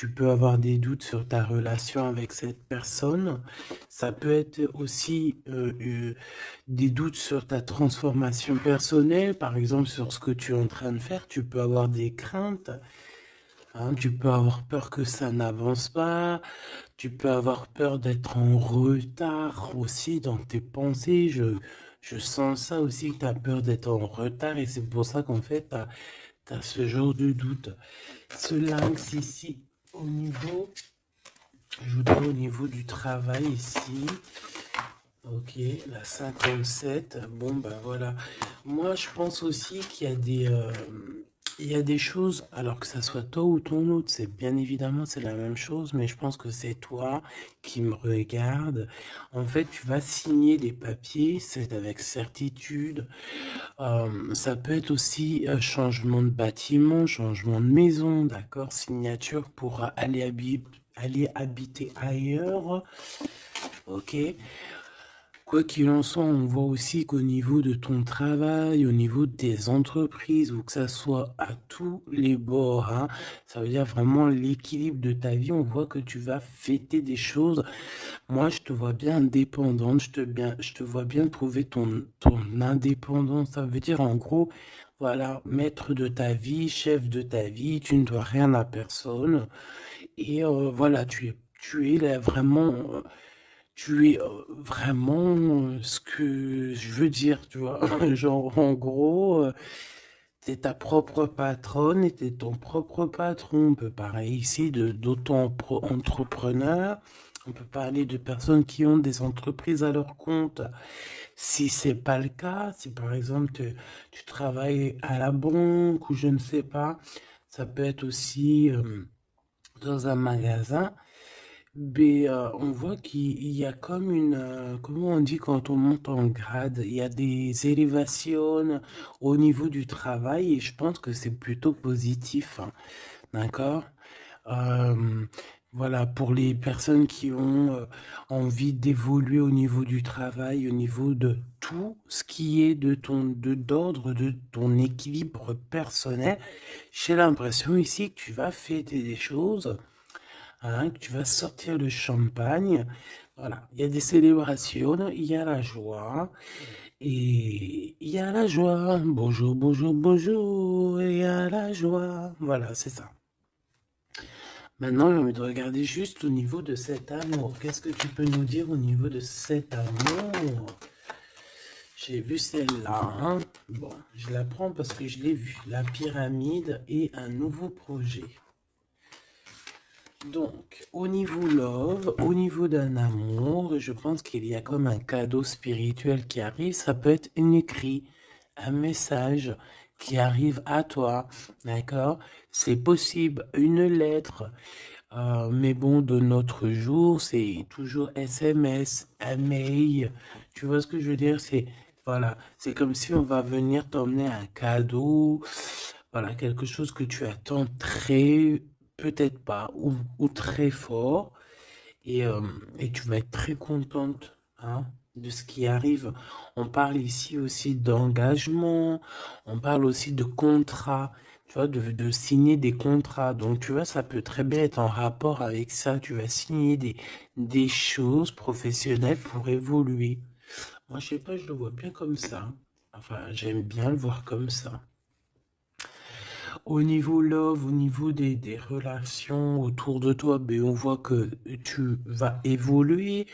Tu peux avoir des doutes sur ta relation avec cette personne. Ça peut être aussi des doutes sur ta transformation personnelle, par exemple sur ce que tu es en train de faire. Tu peux avoir des craintes, hein, tu peux avoir peur que ça n'avance pas. Tu peux avoir peur d'être en retard aussi dans tes pensées. Je sens ça aussi, que tu as peur d'être en retard et c'est pour ça qu'en fait, tu as ce genre de doute. Ce lynx ici, au niveau, je voudrais au niveau du travail ici. Ok, la 57. Bon, ben voilà. Moi, je pense aussi qu'il y a il y a des choses, alors que ça soit toi ou ton autre, c'est bien évidemment, c'est la même chose, mais je pense que c'est toi qui me regarde. En fait, tu vas signer des papiers, c'est avec certitude. Ça peut être aussi changement de bâtiment, changement de maison, d'accord? Signature pour aller habiter ailleurs. Ok. Quoi qu'il en soit, on voit aussi qu'au niveau de ton travail, au niveau de tes entreprises, ou que ça soit à tous les bords, hein, ça veut dire vraiment l'équilibre de ta vie, on voit que tu vas fêter des choses. Moi, je te vois bien indépendante, je te vois bien trouver ton indépendance. Ça veut dire en gros, voilà, maître de ta vie, chef de ta vie, tu ne dois rien à personne. Et voilà, tu es là vraiment. Tu es vraiment ce que je veux dire, tu vois. Genre, en gros, t'es ta propre patronne et t'es ton propre patron. On peut parler ici de d'auto-entrepreneurs. On peut parler de personnes qui ont des entreprises à leur compte. Si c'est pas le cas, si par exemple tu travailles à la banque ou je ne sais pas, ça peut être aussi dans un magasin. Mais on voit qu'il y a comme comment on dit quand on monte en grade, il y a des élévations au niveau du travail et je pense que c'est plutôt positif, hein, d'accord? Euh, voilà, pour les personnes qui ont envie d'évoluer au niveau du travail, au niveau de tout ce qui est d'ordre de ton équilibre personnel, j'ai l'impression ici que tu vas fêter des choses, hein, que tu vas sortir le champagne. Voilà, il y a des célébrations, il y a la joie, et il y a la joie. Bonjour, bonjour, bonjour, et il y a la joie. Voilà, c'est ça. Maintenant, j'ai envie de regarder juste au niveau de cet amour. Qu'est-ce que tu peux nous dire au niveau de cet amour? J'ai vu celle-là, hein. Bon, je la prends parce que je l'ai vue. La pyramide et un nouveau projet. Donc, au niveau love, au niveau d'un amour, je pense qu'il y a comme un cadeau spirituel qui arrive. Ça peut être un écrit, un message qui arrive à toi, d'accord? C'est possible, une lettre. Mais bon, de notre jour, c'est toujours SMS, un mail. Tu vois ce que je veux dire? Voilà, c'est comme si on va venir t'emmener un cadeau. Voilà, quelque chose que tu attends très, peut-être pas, ou très fort. Et, euh, et tu vas être très contente, hein, de ce qui arrive. On parle ici aussi d'engagement, on parle aussi de contrat, tu vois, de signer des contrats. Donc, tu vois, ça peut très bien être en rapport avec ça. Tu vas signer des choses professionnelles pour évoluer. Moi, je sais pas, je le vois bien comme ça. Enfin, j'aime bien le voir comme ça. Au niveau love, au niveau des relations autour de toi, ben, on voit que tu vas évoluer.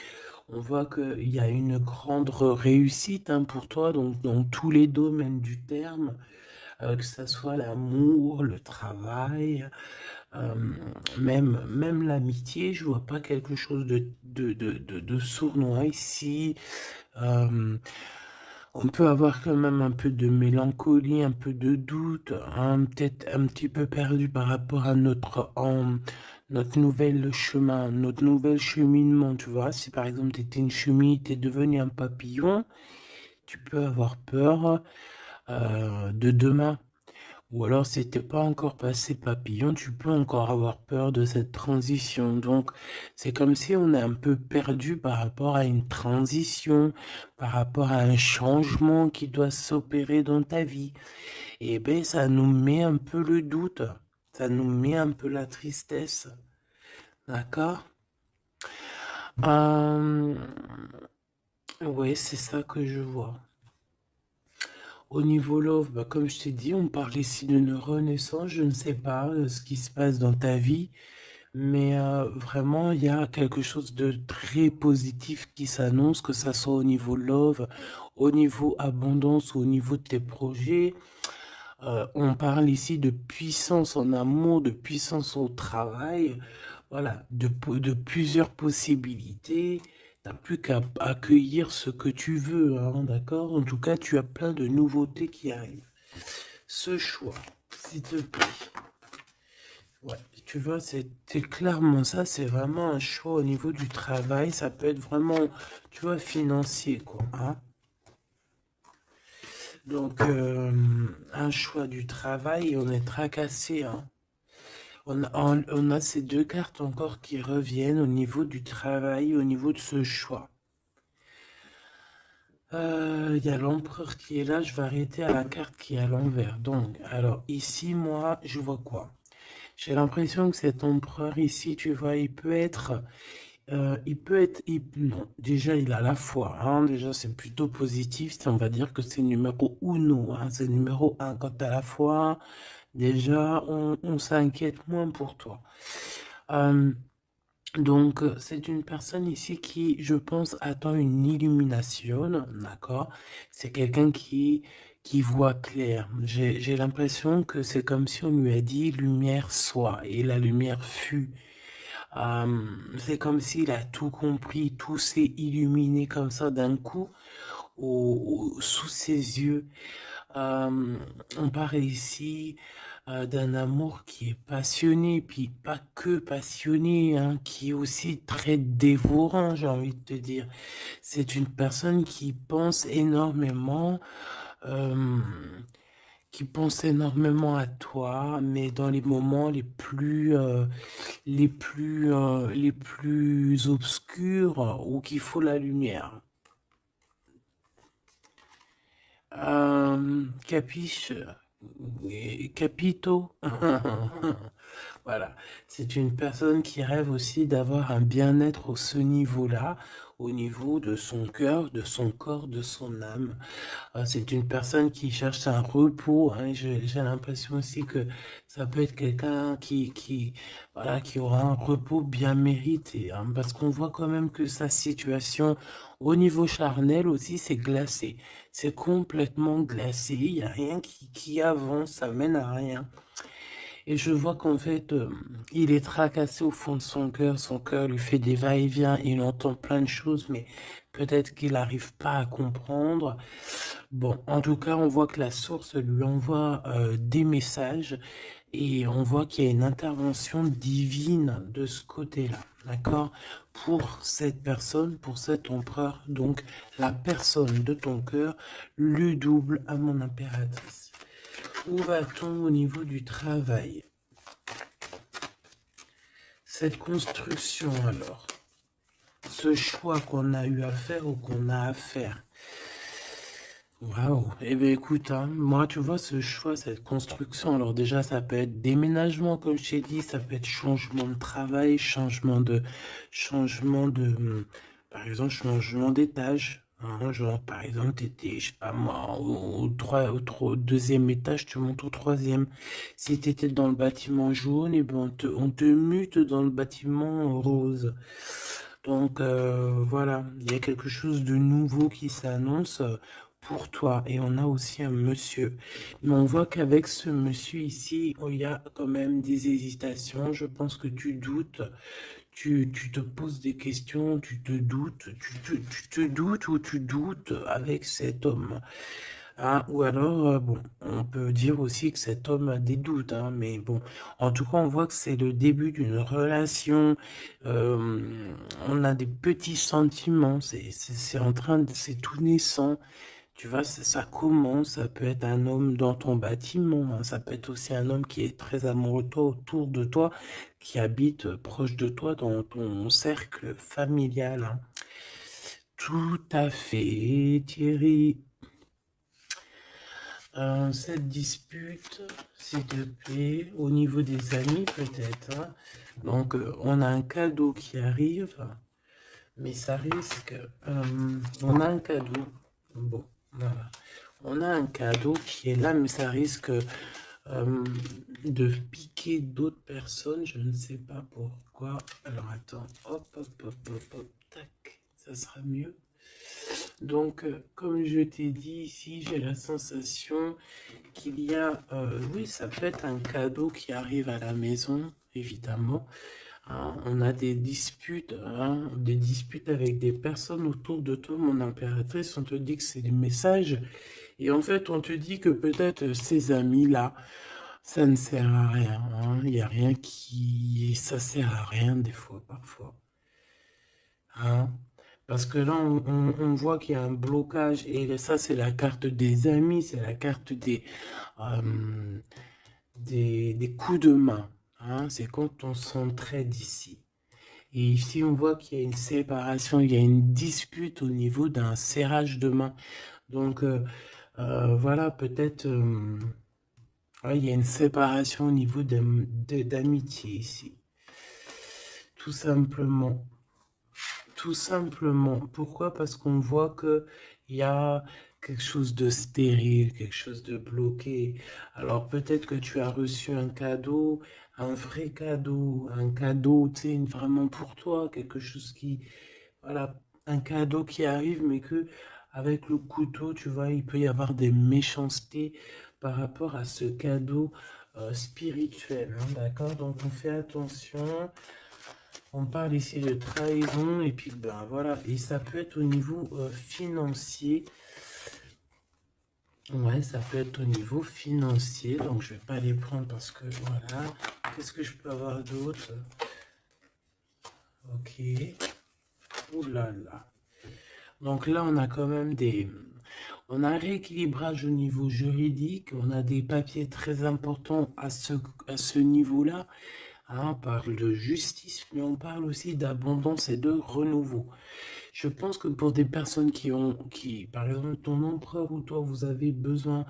On voit qu'il y a une grande réussite, hein, pour toi, donc dans tous les domaines du terme, que ce soit l'amour, le travail, euh, même l'amitié. Je vois pas quelque chose de sournois ici. Euh, on peut avoir quand même un peu de mélancolie, un peu de doute, hein, peut-être un petit peu perdu par rapport à notre nouvel chemin, notre nouvel cheminement, tu vois. Si par exemple tu étais une chenille, tu es devenu un papillon, tu peux avoir peur de demain. Ou alors, si t'es pas encore passé papillon, tu peux encore avoir peur de cette transition. Donc, c'est comme si on est un peu perdu par rapport à une transition, par rapport à un changement qui doit s'opérer dans ta vie. Et ben, ça nous met un peu le doute, ça nous met un peu la tristesse. D'accord? Euh, ouais, c'est ça que je vois. Au niveau love, bah, comme je t'ai dit, on parle ici d'une renaissance. Je ne sais pas ce qui se passe dans ta vie, mais vraiment, il y a quelque chose de très positif qui s'annonce, que ça soit au niveau love, au niveau abondance ou au niveau de tes projets. On parle ici de puissance en amour, de puissance au travail, voilà, de plusieurs possibilités. T'as plus qu'à accueillir ce que tu veux, hein, d'accord? En tout cas, tu as plein de nouveautés qui arrivent. Ce choix, s'il te plaît. Ouais, tu vois, c'est clairement ça, c'est vraiment un choix au niveau du travail. Ça peut être vraiment, tu vois, financier, quoi, hein. Donc, un choix du travail, on est tracassé, hein. On a ces deux cartes encore qui reviennent au niveau du travail, au niveau de ce choix. Il y a l'empereur qui est là, je vais arrêter à la carte qui est à l'envers. Donc, alors ici, moi, je vois quoi? J'ai l'impression que cet empereur ici, tu vois, non, déjà il a la foi, hein, déjà c'est plutôt positif, on va dire que c'est numéro uno, hein, c'est numéro un. Quand t'as la foi, déjà on s'inquiète moins pour toi. Euh, Donc, c'est une personne ici qui, je pense, attend une illumination, d'accord? C'est quelqu'un qui voit clair. J'ai l'impression que c'est comme si on lui a dit lumière soit, et la lumière fut. C'est comme s'il a tout compris, tout s'est illuminé comme ça d'un coup, sous ses yeux. Euh, on parle ici d'un amour qui est passionné, puis pas que passionné, hein, qui est aussi très dévorant, j'ai envie de te dire. C'est une personne euh, qui pense énormément à toi, mais dans les moments les plus obscurs où qu'il faut la lumière. Capiche, capito. Voilà, c'est une personne qui rêve aussi d'avoir un bien-être au ce niveau-là, au niveau de son cœur, de son corps, de son âme. C'est une personne qui cherche un repos, hein. J'ai l'impression aussi que ça peut être quelqu'un voilà, qui aura un repos bien mérité, hein, parce qu'on voit quand même que sa situation au niveau charnel aussi, c'est glacé. C'est complètement glacé. Il n'y a rien qui avance, ça mène à rien. Et je vois qu'en fait, il est tracassé au fond de son cœur. Son cœur lui fait des va-et-vient. Il entend plein de choses, mais peut-être qu'il n'arrive pas à comprendre. Bon, en tout cas, on voit que la source lui envoie des messages et on voit qu'il y a une intervention divine de ce côté-là, d'accord? Pour cette personne, pour cet empereur, donc la personne de ton cœur, le double à mon impératrice. Où va-t-on au niveau du travail? Cette construction alors, ce choix qu'on a eu à faire ou qu'on a à faire. Waouh, eh bien écoute, hein, moi tu vois ce choix, cette construction, alors déjà ça peut être déménagement comme je t'ai dit, ça peut être changement de travail, par exemple changement d'étage, hein, genre par exemple t'étais, je sais pas moi, au deuxième étage, tu montes au troisième. Si t'étais dans le bâtiment jaune, et ben on te mute dans le bâtiment rose. Donc voilà, il y a quelque chose de nouveau qui s'annonce pour toi. Et on a aussi un monsieur. Mais on voit qu'avec ce monsieur ici, il y a quand même des hésitations. Je pense que tu doutes, tu te poses des questions, tu te doutes, tu te doutes ou tu doutes avec cet homme. Ah, ou alors, bon, on peut dire aussi que cet homme a des doutes, hein, mais bon, en tout cas, on voit que c'est le début d'une relation. On a des petits sentiments, c'est en train de, c'est tout naissant. Tu vois, ça commence, ça peut être un homme dans ton bâtiment, hein, ça peut être aussi un homme qui est très amoureux de toi, autour de toi, qui habite proche de toi dans ton cercle familial, hein. Tout à fait, Thierry. cette dispute, s'il te plaît, au niveau des amis peut-être, hein. Donc, on a un cadeau qui arrive, mais ça risque... on a un cadeau. Bon, voilà. On a un cadeau qui est là, mais ça risque de piquer d'autres personnes. Je ne sais pas pourquoi. Alors, attends. Hop, hop, hop, hop, hop. Tac. Ça sera mieux. Donc, comme je t'ai dit ici, j'ai la sensation qu'il y a... oui, ça peut être un cadeau qui arrive à la maison, évidemment. Hein, on a des disputes avec des personnes autour de toi, mon impératrice. On te dit que c'est des messages. Et en fait, on te dit que peut-être ces amis-là, ça ne sert à rien. Hein. Il n'y a rien qui... Ça sert à rien des fois, parfois. Hein. Parce que là, on voit qu'il y a un blocage. Et ça, c'est la carte des amis. C'est la carte euh, des coups de main. Hein. C'est quand on s'entraide ici. Et ici, on voit qu'il y a une séparation, il y a une dispute au niveau d'un serrage de main. Donc, voilà, peut-être, ouais, il y a une séparation au niveau d'amitié ici. Tout simplement. Tout simplement. Pourquoi? Parce qu'on voit qu'il y a quelque chose de stérile, quelque chose de bloqué. Alors peut-être que tu as reçu un cadeau, un vrai cadeau, un cadeau, tu sais, vraiment pour toi, quelque chose qui, voilà, un cadeau qui arrive, mais que avec le couteau, tu vois, il peut y avoir des méchancetés par rapport à ce cadeau spirituel, hein, d'accord? Donc on fait attention. On parle ici de trahison et puis ben voilà, et ça peut être au niveau financier. Ouais, ça peut être au niveau financier, donc je vais pas les prendre parce que voilà. Qu'est-ce que je peux avoir d'autre? Ok. Ouh là là. Donc là, on a quand même on a un rééquilibrage au niveau juridique, on a des papiers très importants à ce niveau-là. Hein, on parle de justice, mais on parle aussi d'abondance et de renouveau. Je pense que pour des personnes par exemple, ton empereur ou toi, vous avez besoin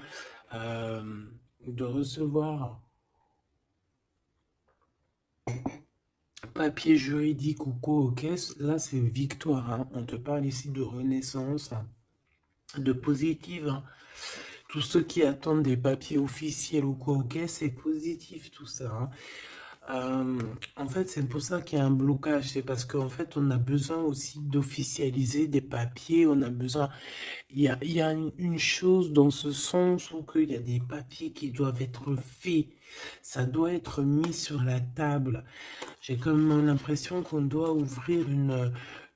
de recevoir papier juridique ou quoi aux caisses, là c'est victoire. Hein. On te parle ici de renaissance, hein, de positive. Hein. Tous ceux qui attendent des papiers officiels ou quoi aux caisses, c'est positif tout ça. Hein. En fait, c'est pour ça qu'il y a un blocage. C'est parce qu'en fait, on a besoin aussi d'officialiser des papiers. On a besoin. Il y a une chose dans ce sens où il y a des papiers qui doivent être faits. Ça doit être mis sur la table. J'ai comme l'impression qu'on doit ouvrir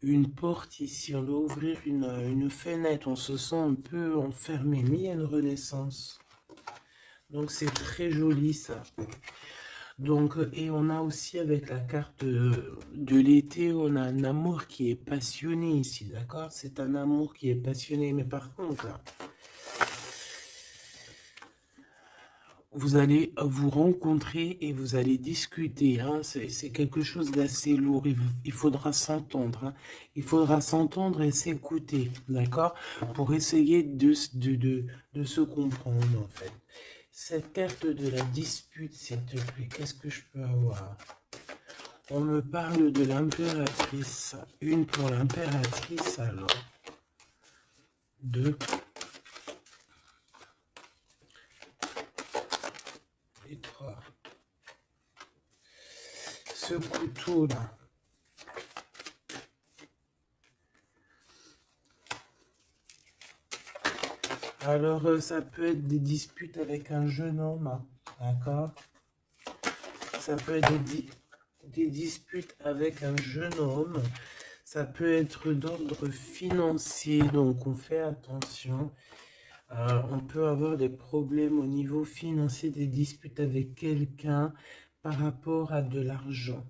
une porte ici. On doit ouvrir une fenêtre. On se sent un peu enfermé. Mais il y a une renaissance. Donc, c'est très joli ça. Donc, et on a aussi avec la carte de l'été, on a un amour qui est passionné ici, d'accord? C'est un amour qui est passionné, mais par contre, vous allez vous rencontrer et vous allez discuter, hein? C'est quelque chose d'assez lourd, il faudra s'entendre, hein? Il faudra s'entendre et s'écouter, d'accord? Pour essayer de se comprendre, en fait. Cette carte de la dispute, s'il te plaît, qu'est-ce que je peux avoir? On me parle de l'impératrice. Une pour l'impératrice, alors. Deux. Et trois. Ce couteau-là. Alors, ça peut être des disputes avec un jeune homme, hein, d'accord? Ça peut être des disputes avec un jeune homme. Ça peut être d'ordre financier, donc on fait attention. On peut avoir des problèmes au niveau financier, des disputes avec quelqu'un par rapport à de l'argent.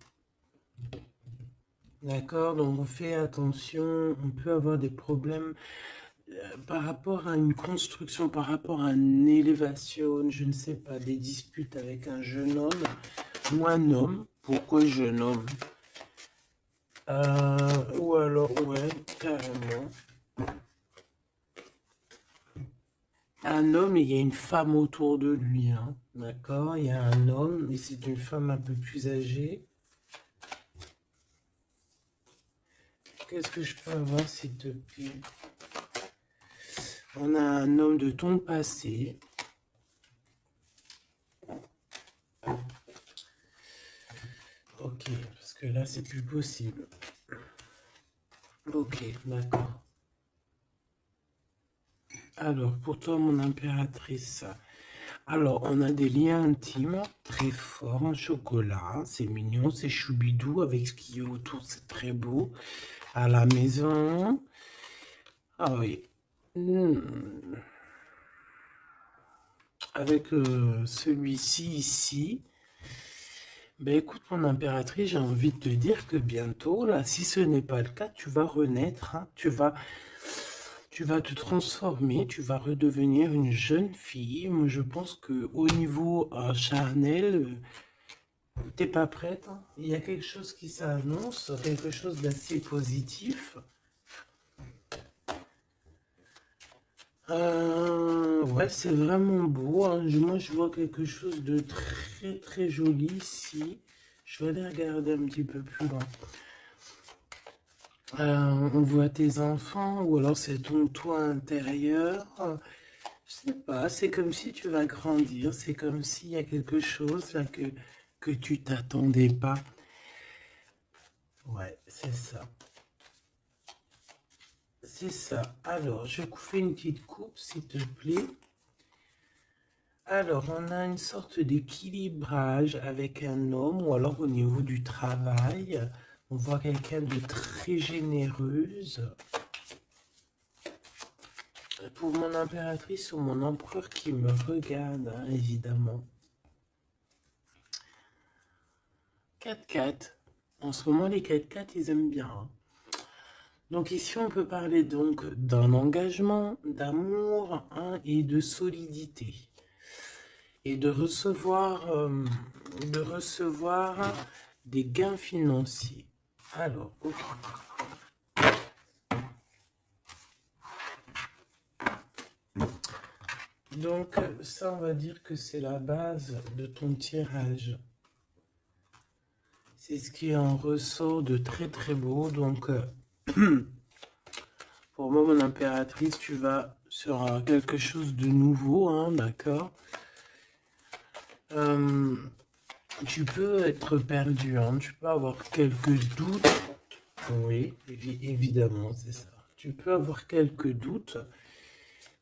D'accord? Donc on fait attention, on peut avoir des problèmes par rapport à une construction, par rapport à une élévation, je ne sais pas, des disputes avec un jeune homme ou un homme. Pourquoi jeune homme? Ou alors, ouais, carrément. Un homme et il y a une femme autour de lui, hein. D'accord? Il y a un homme et c'est une femme un peu plus âgée. Qu'est-ce que je peux avoir, s'il te plaît? On a un homme de ton passé. Ok, parce que là, c'est plus possible. Ok, d'accord. Alors, pour toi, mon impératrice, alors, on a des liens intimes très forts en chocolat. C'est mignon, c'est choubidou avec ce qui est autour, c'est très beau. À la maison. Ah oui. Avec celui-ci ici. Ben écoute, mon impératrice, j'ai envie de te dire que bientôt, là, si ce n'est pas le cas, tu vas renaître, hein. Tu vas te transformer, tu vas redevenir une jeune fille. Moi, je pense que au niveau charnel, t'es pas prête, hein. Il y a quelque chose qui s'annonce, quelque chose d'assez positif. Ouais, c'est vraiment beau, hein. Moi, je vois quelque chose de très très joli ici. Je vais aller regarder un petit peu plus loin. On voit tes enfants, ou alors c'est ton toit intérieur. Je sais pas, c'est comme si tu vas grandir. C'est comme s'il y a quelque chose là que tu t'attendais pas. Ouais, c'est ça. C'est ça. Alors, je fais une petite coupe, s'il te plaît. Alors, on a une sorte d'équilibrage avec un homme, ou alors au niveau du travail, on voit quelqu'un de très généreuse. Pour mon impératrice ou mon empereur qui me regarde, hein, évidemment. 4-4. En ce moment, les 4-4, ils aiment bien, hein. Donc ici, on peut parler donc d'un engagement, d'amour, hein, et de solidité. Et de recevoir des gains financiers. Alors, ok. Donc, ça, on va dire que c'est la base de ton tirage. C'est ce qui en ressort de très très beau. Donc, pour moi, mon impératrice, tu vas sur quelque chose de nouveau, hein, d'accord? Tu peux être perdu, hein, tu peux avoir quelques doutes. Oui, évidemment, c'est ça. Tu peux avoir quelques doutes,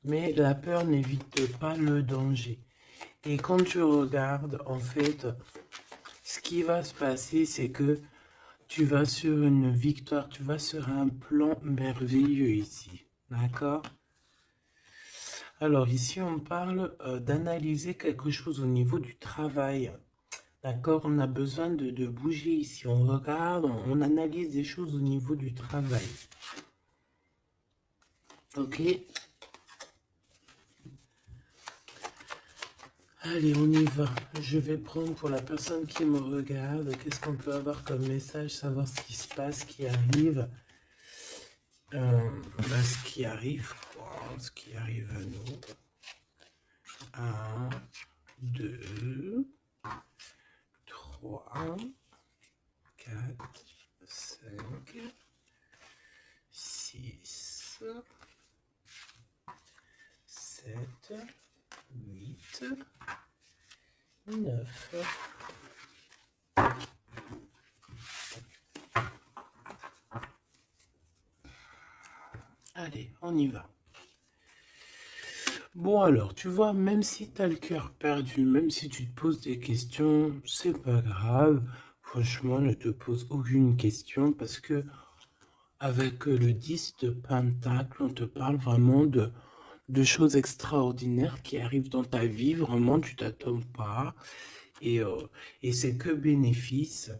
mais la peur n'évite pas le danger. Et quand tu regardes, en fait, ce qui va se passer, c'est que tu vas sur une victoire, tu vas sur un plan merveilleux ici. D'accord? Alors ici, on parle d'analyser quelque chose au niveau du travail. D'accord? On a besoin de bouger ici. On regarde, on analyse des choses au niveau du travail. Ok? Allez, on y va. Je vais prendre pour la personne qui me regarde. Qu'est-ce qu'on peut avoir comme message? Savoir ce qui se passe, ce qui arrive. Ce qui arrive, quoi. Ce qui arrive à nous. 1, 2, 3, 4, 5, 6, 7, 8, 9. Allez, on y va. Bon alors, tu vois, même si tu as le cœur perdu, même si tu te poses des questions, c'est pas grave. Franchement, ne te pose aucune question parce que avec le 10 de Pentacle, on te parle vraiment de choses extraordinaires qui arrivent dans ta vie. Vraiment, tu t'attends pas. Et c'est que bénéfice.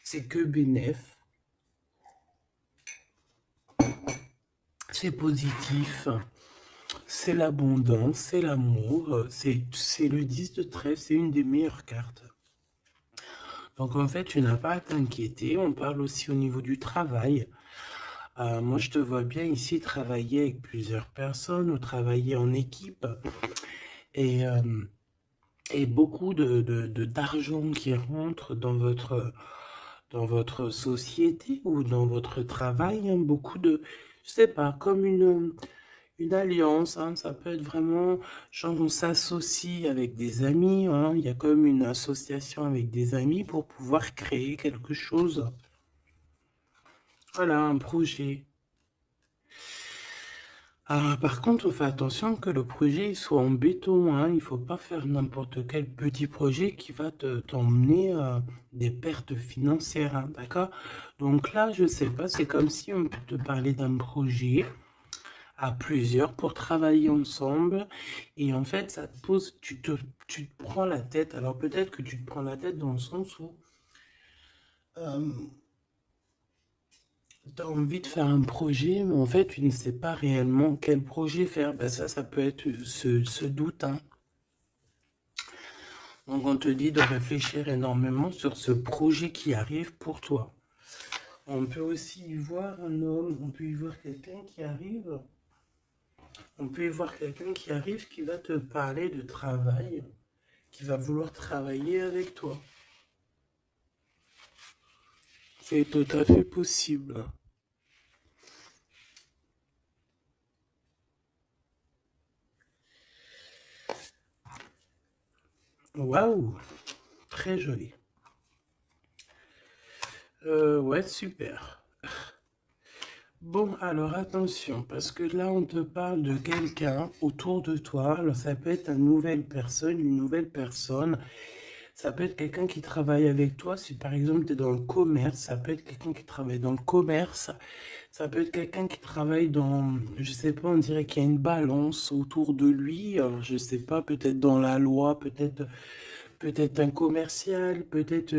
C'est que bénéf. C'est positif. C'est l'abondance, c'est l'amour. C'est le 10 de trèfle. C'est une des meilleures cartes. Donc en fait, tu n'as pas à t'inquiéter. On parle aussi au niveau du travail. Moi, je te vois bien ici travailler avec plusieurs personnes ou travailler en équipe et, euh, et beaucoup d'argent qui rentre dans votre société ou dans votre travail, hein, beaucoup je sais pas, comme une alliance, hein, ça peut être vraiment, genre on s'associe avec des amis, hein, il y a comme une association avec des amis pour pouvoir créer quelque chose. Voilà, un projet. Ah, par contre, on fait attention que le projet il soit en béton, hein. Il faut pas faire n'importe quel petit projet qui va t'emmener des pertes financières, hein, d'accord? Donc là, je sais pas, c'est comme si on peut te parler d'un projet à plusieurs pour travailler ensemble et en fait, ça te pose, tu te prends la tête. Alors peut-être que tu te prends la tête dans le sens où euh, tu as envie de faire un projet, mais en fait, tu ne sais pas réellement quel projet faire. Ben ça peut être ce doute, hein. Donc, on te dit de réfléchir énormément sur ce projet qui arrive pour toi. On peut aussi y voir un homme, on peut y voir quelqu'un qui arrive. On peut y voir quelqu'un qui arrive qui va te parler de travail, qui va vouloir travailler avec toi. C'est tout à fait possible. Waouh, très joli. Ouais, super. Bon, alors attention, parce que là, on te parle de quelqu'un autour de toi. Alors, ça peut être une nouvelle personne. Ça peut être quelqu'un qui travaille avec toi. Si par exemple, tu es dans le commerce, ça peut être quelqu'un qui travaille dans le commerce. Ça peut être quelqu'un qui travaille dans, je sais pas, on dirait qu'il y a une balance autour de lui. Alors, je sais pas, peut-être dans la loi, peut-être un commercial, peut-être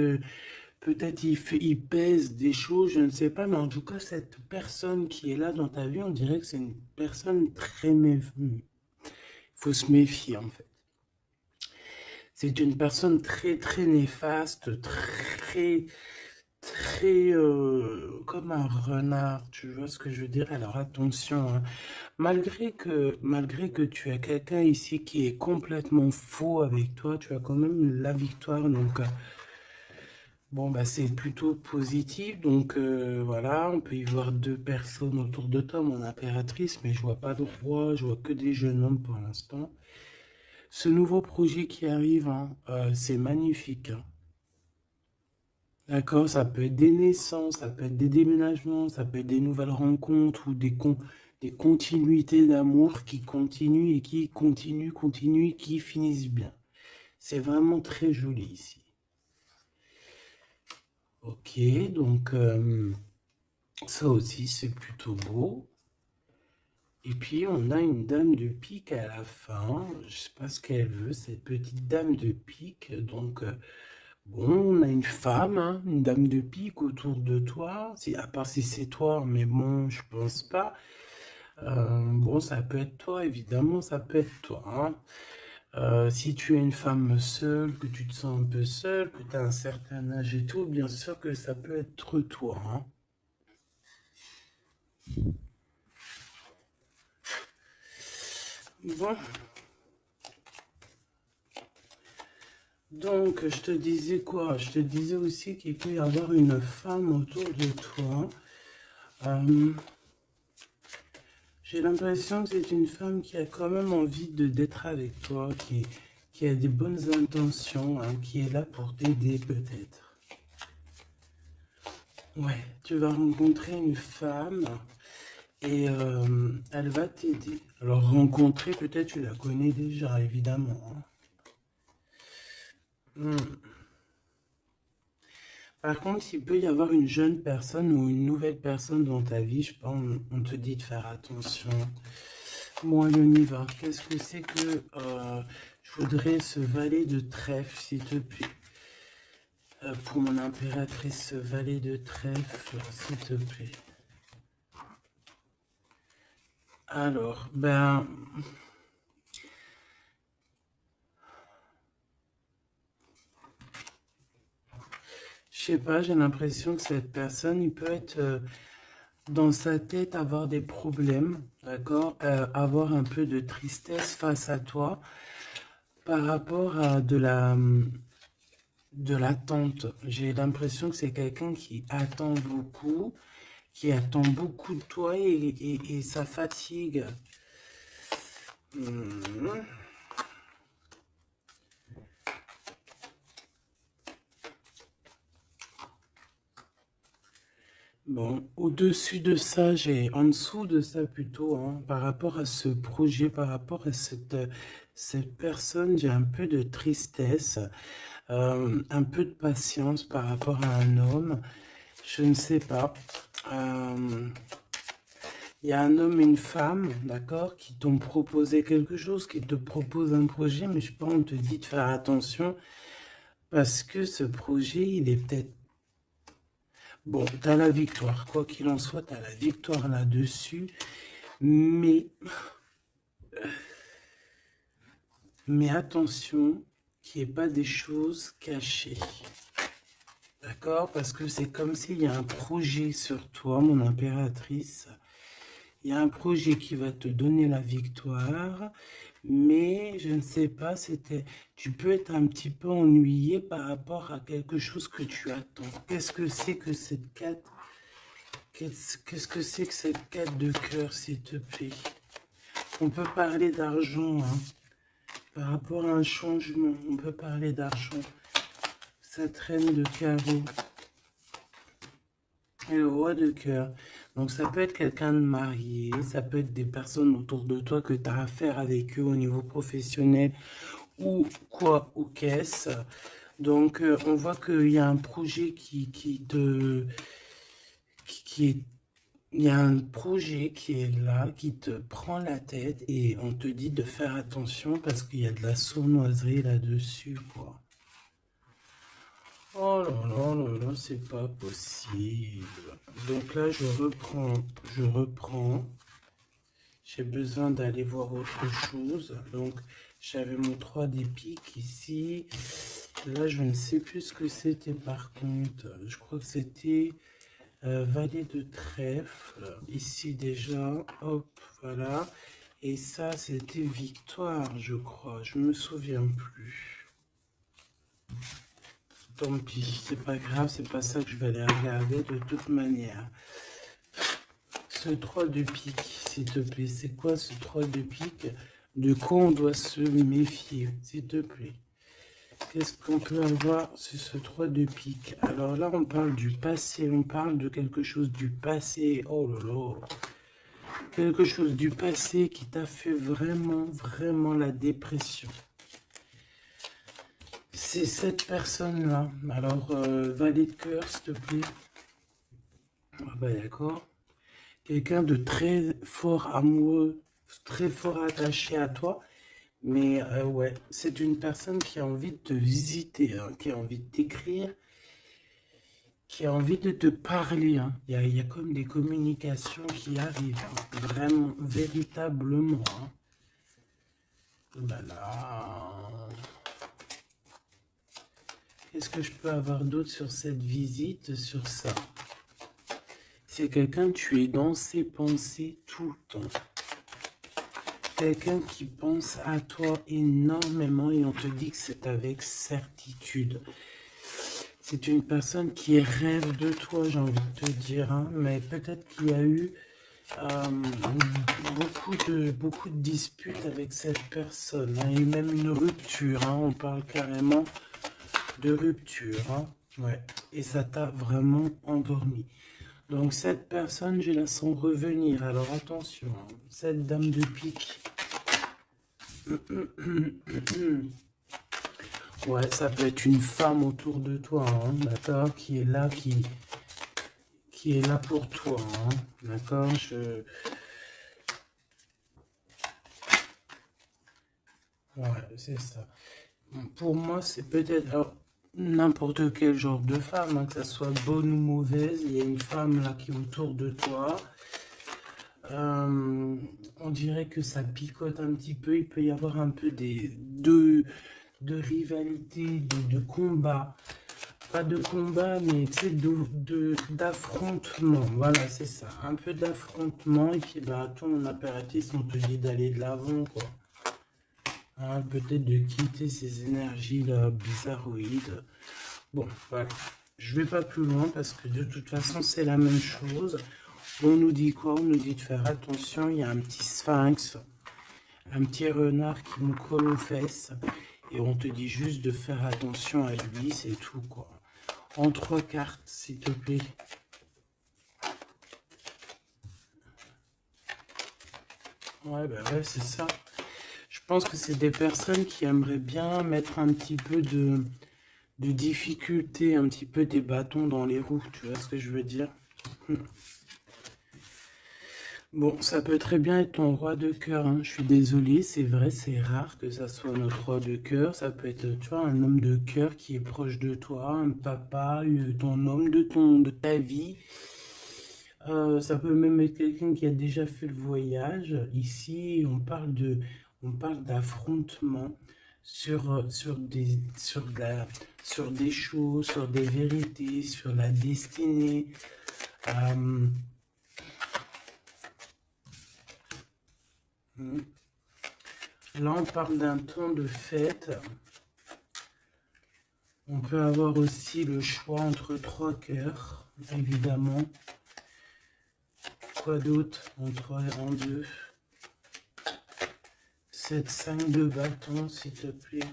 il pèse des choses, je ne sais pas, mais en tout cas, cette personne qui est là dans ta vie, on dirait que c'est une personne très Il faut se méfier, en fait. C'est une personne très, très néfaste, comme un renard, tu vois ce que je veux dire? Alors attention, hein. Malgré que tu as quelqu'un ici qui est complètement faux avec toi, tu as quand même la victoire, donc bon, bah, c'est plutôt positif. Donc voilà, on peut y voir deux personnes autour de toi, mon impératrice, mais je vois pas de roi, je vois que des jeunes hommes pour l'instant. Ce nouveau projet qui arrive, hein, c'est magnifique, hein. D'accord, ça peut être des naissances, ça peut être des déménagements, ça peut être des nouvelles rencontres ou des continuités d'amour qui continuent et qui continuent et qui finissent bien. C'est vraiment très joli ici. Ok, donc ça aussi c'est plutôt beau. Et puis on a une dame de pique à la fin. Je sais pas ce qu'elle veut, cette petite dame de pique. Donc bon, on a une femme, hein, une dame de pique autour de toi. Si, à part si c'est toi, mais bon, je pense pas. Bon, ça peut être toi, évidemment, ça peut être toi, hein. Si tu es une femme seule, que tu te sens un peu seule, que tu as un certain âge et tout, bien sûr que ça peut être toi, hein. Bon, donc je te disais quoi? Je te disais aussi qu'il peut y avoir une femme autour de toi. Euh, j'ai l'impression que c'est une femme qui a quand même envie d'être avec toi, qui a des bonnes intentions, hein, qui est là pour t'aider peut-être. Ouais, tu vas rencontrer une femme et elle va t'aider. Alors rencontrer, peut-être tu la connais déjà, évidemment, hein. Hmm. Par contre, il peut y avoir une jeune personne ou une nouvelle personne dans ta vie, je pense, on te dit de faire attention. Bon, allez, on y va. Qu'est-ce que c'est que je voudrais ce valet de trèfle, s'il te plaît. Pour mon impératrice, ce valet de trèfle, s'il te plaît. Alors, ben, je sais pas, j'ai l'impression que cette personne, il peut être dans sa tête avoir des problèmes, d'accord? Avoir un peu de tristesse face à toi par rapport à de l'attente. J'ai l'impression que c'est quelqu'un qui attend beaucoup, qui attend beaucoup de toi et ça fatigue. Hmm. Bon, au-dessus de ça, en dessous de ça plutôt, hein, par rapport à ce projet, par rapport à cette personne, j'ai un peu de tristesse, un peu de patience par rapport à un homme, je ne sais pas. Il y a un homme et une femme, d'accord, qui t'ont proposé quelque chose, qui te proposent un projet, mais je sais pas, on te dit de faire attention parce que ce projet, il est peut-être... Bon, tu as la victoire, quoi qu'il en soit, tu as la victoire là-dessus, mais, mais attention qu'il n'y ait pas des choses cachées. D'accord? Parce que c'est comme s'il y a un projet sur toi, mon impératrice. Il y a un projet qui va te donner la victoire, mais je ne sais pas, tu peux être un petit peu ennuyé par rapport à quelque chose que tu attends. Qu'est-ce que c'est que cette carte? Qu'est-ce que c'est que cette carte de cœur, s'il te plaît? On peut parler d'argent, hein. Par rapport à un changement, on peut parler d'argent. Ça traîne de carreau. Et le roi de cœur. Donc ça peut être quelqu'un de marié, ça peut être des personnes autour de toi que tu as affaire avec eux au niveau professionnel ou quoi, ou qu'est-ce. Donc on voit qu'il y a un projet qui est... Il y a un projet qui est là, qui te prend la tête et on te dit de faire attention parce qu'il y a de la sournoiserie là-dessus, quoi. Oh là là là là, c'est pas possible. Donc là, je reprends. J'ai besoin d'aller voir autre chose. Donc, j'avais mon 3 des piques ici. Là, je ne sais plus ce que c'était par contre. Je crois que c'était valet de trèfle. Ici déjà, hop, voilà. Et ça, c'était victoire, je crois. Je me souviens plus. Tant pis, c'est pas grave, c'est pas ça que je vais aller regarder de toute manière. Ce 3 de pique, s'il te plaît, c'est quoi ce 3 de pique? De quoi on doit se méfier, s'il te plaît? Qu'est-ce qu'on peut avoir sur ce 3 de pique? Alors là, on parle du passé, on parle de quelque chose du passé. Oh là là! Quelque chose du passé qui t'a fait vraiment, vraiment la dépression. C'est cette personne-là. Alors, valet de cœur, s'il te plaît. Ah bah d'accord. Quelqu'un de très fort amoureux, très fort attaché à toi. Mais ouais, c'est une personne qui a envie de te visiter, hein, qui a envie de t'écrire, qui a envie de te parler, hein. Il y a comme des communications qui arrivent, hein, vraiment, véritablement, hein. Oh là là. Qu'est-ce que je peux avoir d'autre sur cette visite, sur ça? C'est quelqu'un, tu es dans ses pensées tout le temps. Quelqu'un qui pense à toi énormément et on te dit que c'est avec certitude. C'est une personne qui rêve de toi, j'ai envie de te dire, hein, mais peut-être qu'il y a eu beaucoup de disputes avec cette personne, hein, et même une rupture, hein, on parle carrément de rupture, hein, ouais, et ça t'a vraiment endormi. Donc cette personne, je la sens revenir, alors attention, hein, cette dame de pique. Ouais, ça peut être une femme autour de toi, hein, d'accord, qui est là, qui est là pour toi, hein, d'accord, ouais, c'est ça. Pour moi, c'est peut-être n'importe quel genre de femme, hein, que ça soit bonne ou mauvaise, il y a une femme là qui est autour de toi. On dirait que ça picote un petit peu, il peut y avoir un peu de rivalité, de combat pas de combat, mais tu sais, d'affrontement. Voilà, c'est ça. Un peu d'affrontement. Et puis, bah, ton apéritif, on te dit d'aller de l'avant, quoi. Hein, peut-être de quitter ces énergies-là bizarroïdes. Bon, voilà. Je vais pas plus loin parce que de toute façon, c'est la même chose. On nous dit quoi? On nous dit de faire attention. Il y a un petit sphinx, un petit renard qui nous colle aux fesses. Et on te dit juste de faire attention à lui, c'est tout, quoi. En 3 cartes, s'il te plaît. Ouais, bah ouais, c'est ça. Je pense que c'est des personnes qui aimeraient bien mettre un petit peu de difficulté, un petit peu des bâtons dans les roues, tu vois ce que je veux dire? Bon, ça peut très bien être ton roi de cœur, hein. Je suis désolé, c'est vrai, c'est rare que ça soit notre roi de cœur. Ça peut être, tu vois, un homme de cœur qui est proche de toi, un papa, ton homme de ta vie. Ça peut même être quelqu'un qui a déjà fait le voyage. Ici, on parle d'affrontement sur des choses, sur des vérités, sur la destinée. Euh, Là, on parle d'un temps de fête. On peut avoir aussi le choix entre 3 cœurs, évidemment. Quoi d'autre? En 3 et en 2. 7, 5 de bâton, s'il te plaît.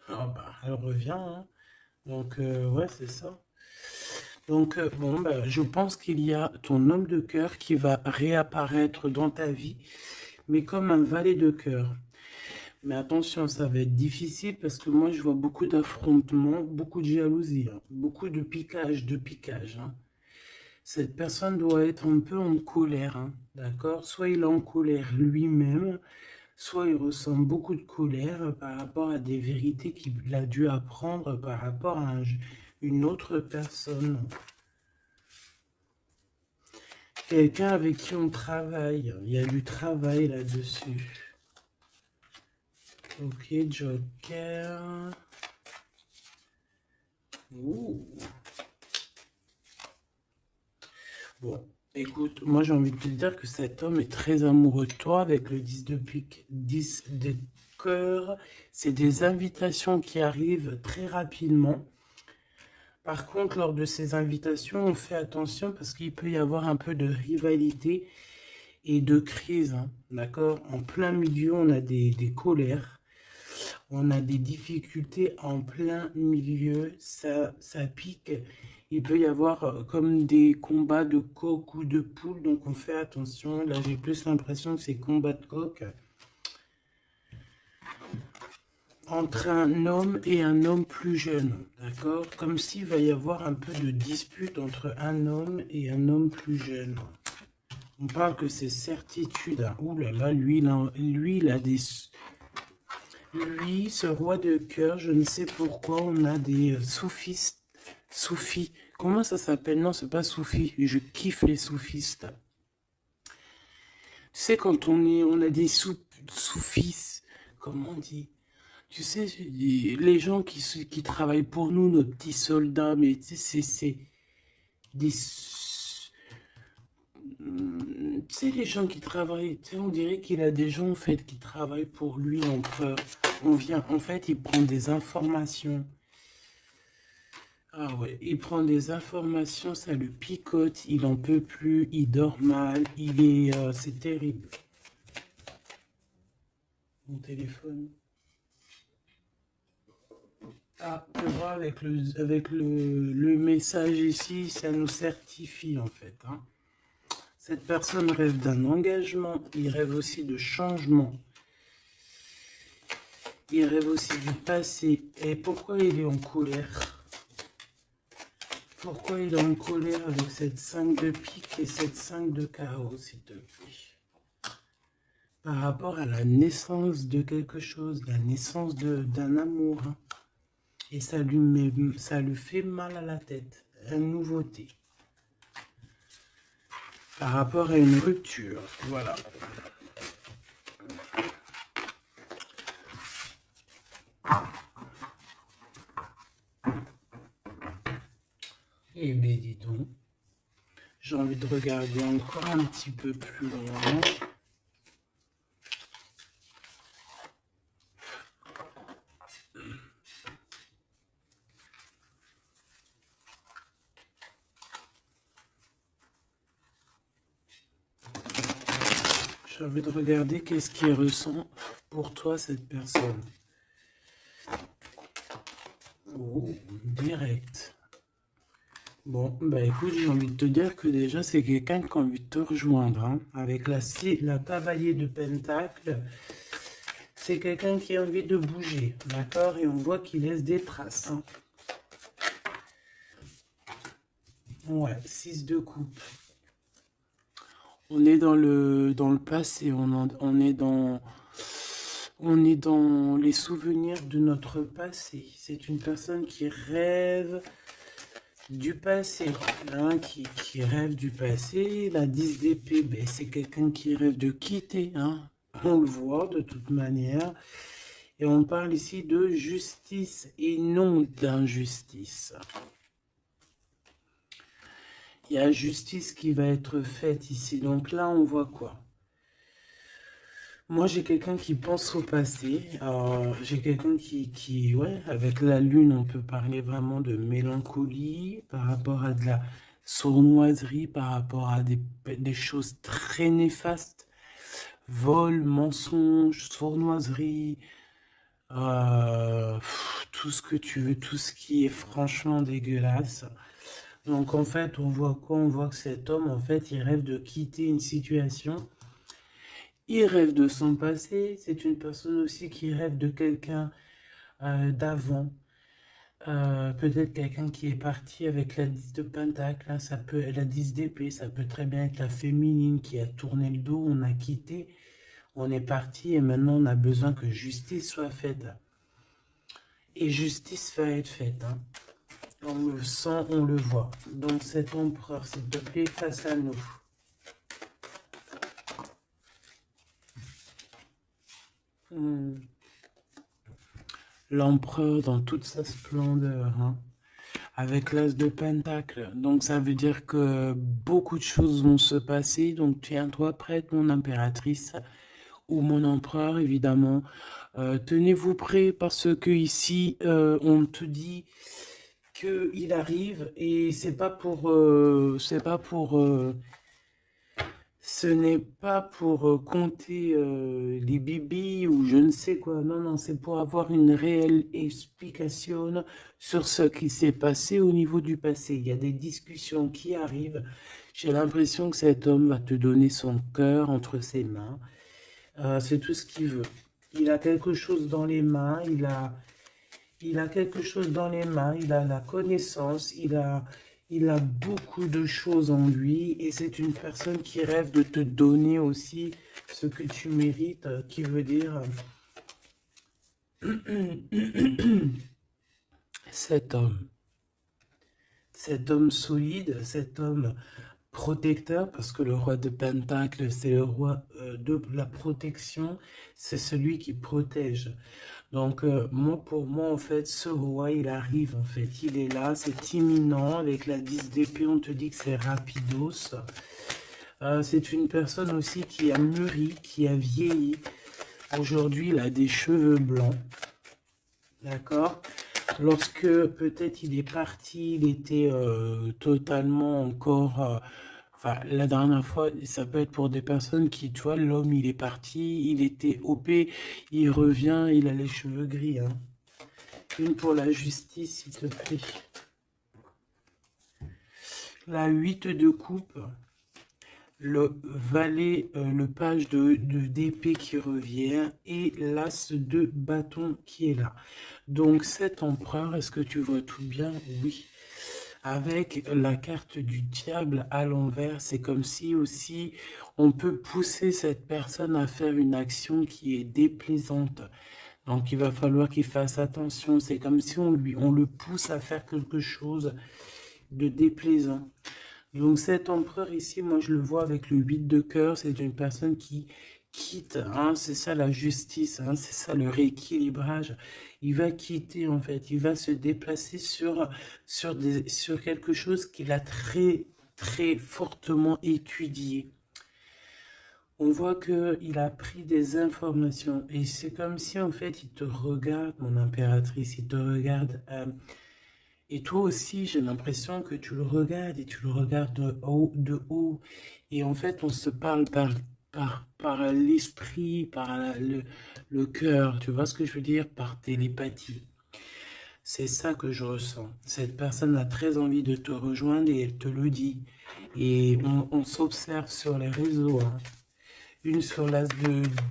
Ah bah, elle revient, hein. Donc, ouais, c'est ça. Donc, bon, bah, je pense qu'il y a ton homme de cœur qui va réapparaître dans ta vie, mais comme un valet de cœur. Mais attention, ça va être difficile parce que moi, je vois beaucoup d'affrontements, beaucoup de jalousie, hein, beaucoup de piquage, hein. Cette personne doit être un peu en colère, hein, d'accord? Soit il est en colère lui-même, soit il ressent beaucoup de colère par rapport à des vérités qu'il a dû apprendre par rapport à une autre personne. Quelqu'un avec qui on travaille. Il y a du travail là-dessus. Ok, Joker. Ouh. Bon, écoute, moi j'ai envie de te dire que cet homme est très amoureux de toi avec le 10 de pique, 10 de cœur. C'est des invitations qui arrivent très rapidement. Par contre, lors de ces invitations, on fait attention parce qu'il peut y avoir un peu de rivalité et de crise, hein, d'accord? En plein milieu, on a des colères, on a des difficultés en plein milieu, ça pique. Il peut y avoir comme des combats de coq ou de poule, donc on fait attention. Là, j'ai plus l'impression que c'est combat de coq. Entre un homme et un homme plus jeune, d'accord? Comme s'il va y avoir un peu de dispute entre un homme et un homme plus jeune. On parle que c'est certitude. Hein. Ouh là là, lui, il a des... Lui, ce roi de cœur, je ne sais pourquoi, on a des soufistes. Soufis. Comment ça s'appelle? Non, c'est pas soufi. Je kiffe les soufistes. Tu sais, quand on a des soufis, comment on dit? Tu sais, les gens qui travaillent pour nous, nos petits soldats, mais tu sais, c'est des... Tu sais, les gens qui travaillent, tu sais, on dirait qu'il a des gens, en fait, qui travaillent pour lui, en fait, il prend des informations. Ah ouais, il prend des informations, ça le picote, il en peut plus, il dort mal, c'est terrible. Mon téléphone. Ah, tu vois, avec le message ici, ça nous certifie en fait, hein. Cette personne rêve d'un engagement, il rêve aussi de changement. Il rêve aussi du passé. Et pourquoi il est en colère? Pourquoi il est en colère avec cette 5 de pique et cette 5 de carreau, s'il te plaît? Par rapport à la naissance de quelque chose, la naissance d'un amour, hein. Et ça lui fait mal à la tête, une nouveauté. Par rapport à une rupture, voilà. Eh bien, dis donc, j'ai envie de regarder encore un petit peu plus loin. J'ai envie de regarder qu'est-ce qui ressent pour toi cette personne. Oh, direct. Bon, bah écoute, j'ai envie de te dire que déjà, c'est quelqu'un qui a envie de te rejoindre. Hein. Avec la cavalier de Pentacle, c'est quelqu'un qui a envie de bouger, d'accord? Et on voit qu'il laisse des traces. Hein. Ouais, 6 de coupe. On est dans le passé, on est dans les souvenirs de notre passé. C'est une personne qui rêve du passé, hein, qui rêve du passé. La 10 d'épée, ben, c'est quelqu'un qui rêve de quitter, hein. On le voit de toute manière. Et on parle ici de justice et non d'injustice. Il y a justice qui va être faite ici. Donc là, on voit quoi? Moi, j'ai quelqu'un qui pense au passé. J'ai quelqu'un ouais, avec la lune, on peut parler vraiment de mélancolie par rapport à de la sournoiserie, par rapport à des choses très néfastes. Vol, mensonge, sournoiserie, tout ce que tu veux, tout ce qui est franchement dégueulasse. Donc en fait, on voit quoi? On voit que cet homme, en fait, il rêve de quitter une situation. Il rêve de son passé. C'est une personne aussi qui rêve de quelqu'un d'avant. Peut-être quelqu'un qui est parti avec la 10 de Pentacle. Hein, ça peut, la 10 d'épée, ça peut très bien être la féminine qui a tourné le dos. On a quitté, on est parti et maintenant on a besoin que justice soit faite. Et justice va être faite. Hein. On le sent, on le voit. Donc cet empereur, s'il te plaît, face à nous. L'empereur dans toute sa splendeur, hein, avec l'as de Pentacle. Donc ça veut dire que beaucoup de choses vont se passer. Donc tiens-toi prête, mon impératrice, ou mon empereur, évidemment. Tenez-vous prêts parce que ici, on te dit qu'il arrive et c'est pas pour... ce n'est pas pour compter les bibis ou je ne sais quoi. Non, non, c'est pour avoir une réelle explication sur ce qui s'est passé au niveau du passé. Il y a des discussions qui arrivent. J'ai l'impression que cet homme va te donner son cœur entre ses mains. C'est tout ce qu'il veut. Il a quelque chose dans les mains. Il a quelque chose dans les mains. Il a la connaissance. Il a beaucoup de choses en lui et c'est une personne qui rêve de te donner aussi ce que tu mérites, qui veut dire cet homme solide, cet homme protecteur, parce que le roi de Pentacle, c'est le roi de la protection, c'est celui qui protège. Donc, moi, pour moi, en fait, ce roi, il arrive, en fait. Il est là, c'est imminent. Avec la 10 d'épée, on te dit que c'est rapidos. C'est une personne aussi qui a mûri, qui a vieilli. Aujourd'hui, il a des cheveux blancs. D'accord? Lorsque peut-être il est parti, il était totalement encore... Enfin, la dernière fois, ça peut être pour des personnes qui, tu vois, l'homme, il est parti, il était OP, il revient, il a les cheveux gris. Hein. Une pour la justice, s'il te plaît. La 8 de coupe. Le valet, le page d'épée qui revient et l'as de bâton qui est là. Donc cet empereur, est-ce que tu vois tout bien? Oui. Avec la carte du diable à l'envers, c'est comme si aussi on peut pousser cette personne à faire une action qui est déplaisante. Donc il va falloir qu'il fasse attention. C'est comme si on le pousse à faire quelque chose de déplaisant. Donc cet empereur ici, moi je le vois avec le 8 de cœur, c'est une personne qui quitte, hein, c'est ça la justice, hein, c'est ça le rééquilibrage. il va quitter, en fait, il va se déplacer sur quelque chose qu'il a très, très fortement étudié. On voit qu'il a pris des informations et c'est comme si, en fait, il te regarde, mon impératrice, il te regarde. Et toi aussi, j'ai l'impression que tu le regardes et tu le regardes de haut, de haut. Et en fait, on se parle par l'esprit, le cœur. Tu vois ce que je veux dire? Par télépathie. C'est ça que je ressens. Cette personne a très envie de te rejoindre et elle te le dit. Et on s'observe sur les réseaux, hein. Une sur l'as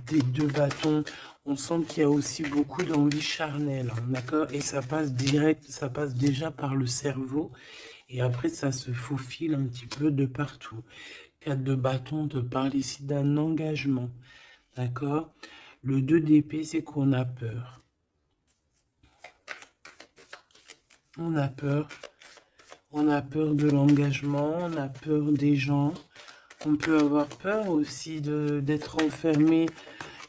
des deux bâtons. On sent qu'il y a aussi beaucoup d'envie charnelle, hein, d'accord? Et ça passe direct, ça passe déjà par le cerveau. Et après, ça se faufile un petit peu de partout. 4 de bâton te parle ici d'un engagement, d'accord? Le 2 d'épée, c'est qu'on a peur. On a peur. On a peur de l'engagement, on a peur des gens. On peut avoir peur aussi d'être enfermé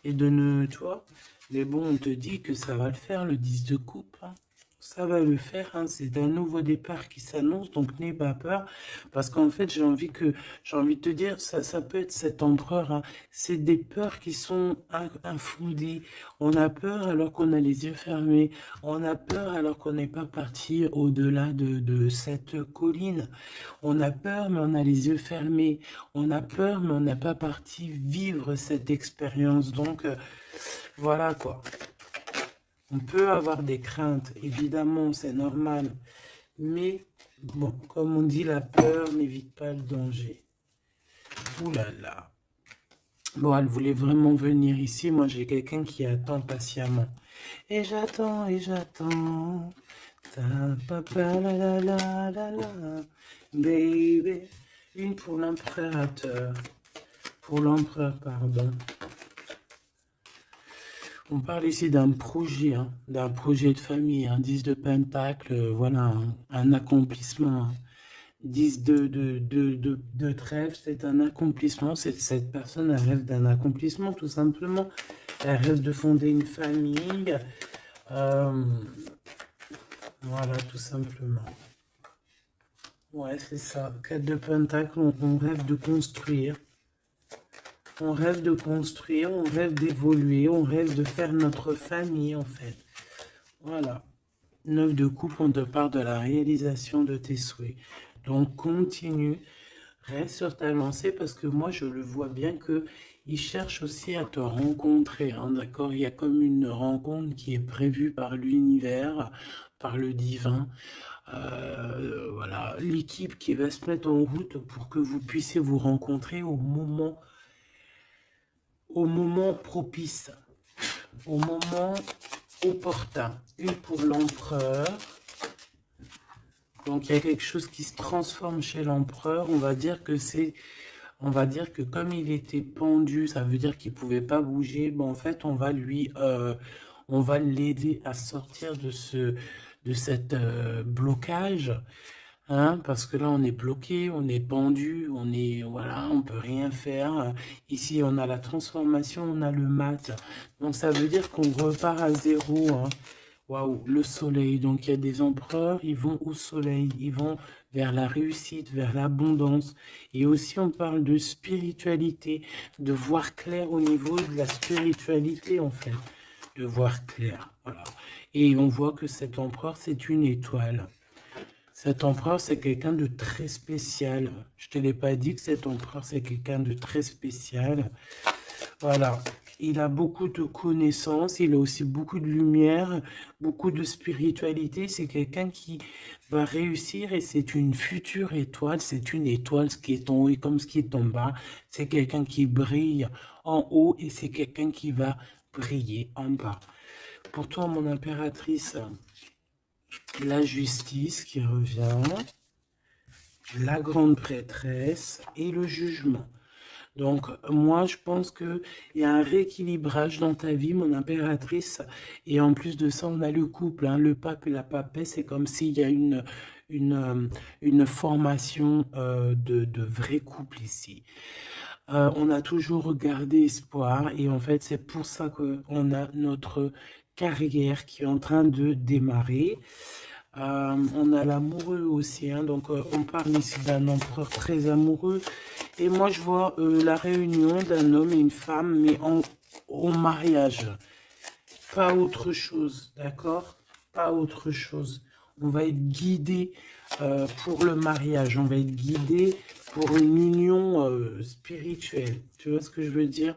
et de ne, tu vois. Mais bon, on te dit que ça va le faire, le 10 de coupe, hein. Ça va le faire, hein. C'est un nouveau départ qui s'annonce, donc n'aie pas peur. Parce qu'en fait, j'ai envie de te dire, ça peut être cet empereur, hein. C'est des peurs qui sont infondées. On a peur alors qu'on a les yeux fermés. On a peur alors qu'on n'est pas parti au-delà de cette colline. On a peur, mais on a les yeux fermés. On a peur, mais on n'a pas parti vivre cette expérience. Donc, voilà quoi. On peut avoir des craintes, évidemment, c'est normal. Mais, bon, comme on dit, la peur n'évite pas le danger. Ouh là là. Bon, elle voulait vraiment venir ici. Moi, j'ai quelqu'un qui attend patiemment. Et j'attends, et j'attends. Ta papa la la la la la. Baby. Une pour l'impérateur. Pour l'empereur, pardon. On parle ici d'un projet, hein, d'un projet de famille, un 10 de pentacle, voilà, un accomplissement. 10 de trèfle, c'est un accomplissement. Cette personne, elle rêve d'un accomplissement, tout simplement. Elle rêve de fonder une famille. Voilà, tout simplement. Ouais, c'est ça. 4 de pentacle, on rêve de construire. On rêve de construire, on rêve d'évoluer, on rêve de faire notre famille, en fait. Voilà. 9 de coupe, on te parle de la réalisation de tes souhaits. Donc, continue, reste sur ta lancée, parce que moi, je le vois bien que il cherche aussi à te rencontrer, hein, d'accord? Il y a comme une rencontre qui est prévue par l'univers, par le divin. Voilà, l'équipe qui va se mettre en route pour que vous puissiez vous rencontrer au moment propice, au moment opportun. Une pour l'empereur. Donc il y a quelque chose qui se transforme chez l'empereur. On va dire que comme il était pendu, ça veut dire qu'il pouvait pas bouger. Bon, en fait, on va l'aider à sortir de cette blocage. Hein, parce que là, on est bloqué, on est pendu, voilà, on peut rien faire. Ici, on a la transformation, on a le mat. Donc, ça veut dire qu'on repart à zéro, hein. Waouh, le soleil. Donc, il y a des empereurs, ils vont au soleil, ils vont vers la réussite, vers l'abondance. Et aussi, on parle de spiritualité, de voir clair au niveau de la spiritualité, en fait. De voir clair, voilà. Et on voit que cet empereur, c'est une étoile. Cet empereur, c'est quelqu'un de très spécial. Je ne te l'ai pas dit que cet empereur, c'est quelqu'un de très spécial. Voilà. Il a beaucoup de connaissances, il a aussi beaucoup de lumière, beaucoup de spiritualité. C'est quelqu'un qui va réussir et c'est une future étoile. C'est une étoile, ce qui est en haut et comme ce qui est en bas. C'est quelqu'un qui brille en haut et c'est quelqu'un qui va briller en bas. Pour toi, mon impératrice, la justice qui revient, la grande prêtresse et le jugement. Donc, moi, je pense qu'il y a un rééquilibrage dans ta vie, mon impératrice. Et en plus de ça, on a le couple, hein, le pape et la papesse. C'est comme s'il y a une formation de vrai couple ici. On a toujours gardé espoir. Et en fait, c'est pour ça qu'on a notre carrière qui est en train de démarrer. On a l'amoureux aussi, hein, donc on parle ici d'un empereur très amoureux. Et moi, je vois la réunion d'un homme et une femme, mais en mariage. Pas autre chose, d'accord? Pas autre chose. On va être guidé pour le mariage. On va être guidé pour une union spirituelle. Tu vois ce que je veux dire?